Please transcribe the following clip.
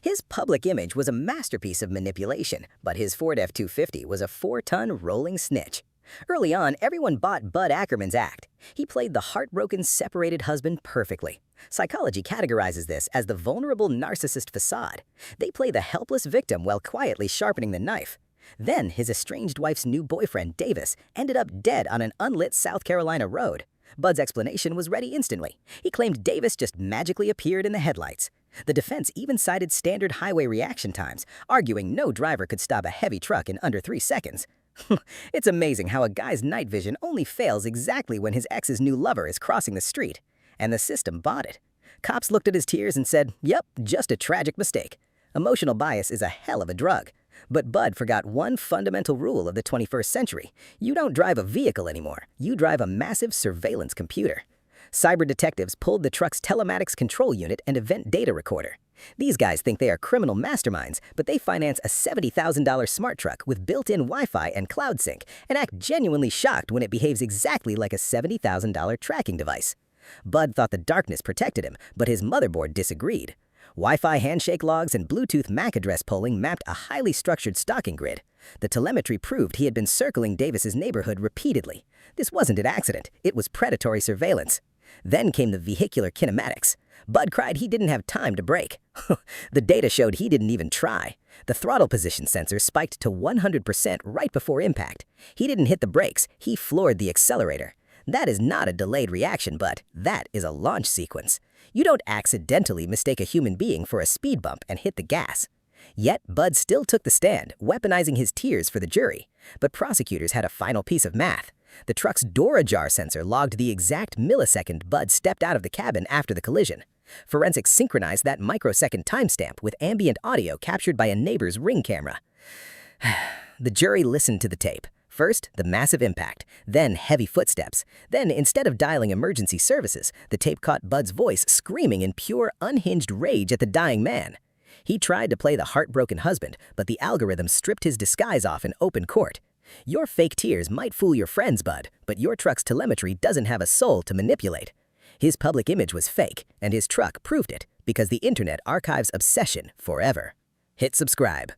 His public image was a masterpiece of manipulation, but his Ford F-250 was a 4-ton rolling snitch. Early on, everyone bought Bud Ackerman's act. He played the heartbroken, separated husband perfectly. Psychology categorizes this as the vulnerable narcissist facade. They play the helpless victim while quietly sharpening the knife. Then, his estranged wife's new boyfriend, Davis, ended up dead on an unlit South Carolina road. Bud's explanation was ready instantly. He claimed Davis just magically appeared in the headlights. The defense even cited standard highway reaction times, arguing no driver could stop a heavy truck in under 3 seconds. It's amazing how a guy's night vision only fails exactly when his ex's new lover is crossing the street. And the system bought it. Cops looked at his tears and said, "Yep, just a tragic mistake." Emotional bias is a hell of a drug. But Bud forgot one fundamental rule of the 21st century. You don't drive a vehicle anymore. You drive a massive surveillance computer. Cyber detectives pulled the truck's telematics control unit and event data recorder. These guys think they are criminal masterminds, but they finance a $70,000 smart truck with built-in Wi-Fi and cloud sync and act genuinely shocked when it behaves exactly like a $70,000 tracking device. Bud thought the darkness protected him, but his motherboard disagreed. Wi-Fi handshake logs and Bluetooth MAC address polling mapped a highly structured stalking grid. The telemetry proved he had been circling Davis's neighborhood repeatedly. This wasn't an accident, it was predatory surveillance. Then came the vehicular kinematics. Bud cried he didn't have time to brake. The data showed he didn't even try. The throttle position sensor spiked to 100% right before impact. He didn't hit the brakes, he floored the accelerator. That is not a delayed reaction, but that is a launch sequence. You don't accidentally mistake a human being for a speed bump and hit the gas. Yet, Bud still took the stand, weaponizing his tears for the jury. But prosecutors had a final piece of math. The truck's door ajar sensor logged the exact millisecond Bud stepped out of the cabin after the collision. Forensics synchronized that microsecond timestamp with ambient audio captured by a neighbor's Ring camera. The jury listened to the tape. First, the massive impact, then heavy footsteps. Then, instead of dialing emergency services, the tape caught Bud's voice screaming in pure, unhinged rage at the dying man. He tried to play the heartbroken husband, but the algorithm stripped his disguise off in open court. Your fake tears might fool your friends, Bud, but your truck's telemetry doesn't have a soul to manipulate. His public image was fake, and his truck proved it, because the internet archives obsession forever. Hit subscribe.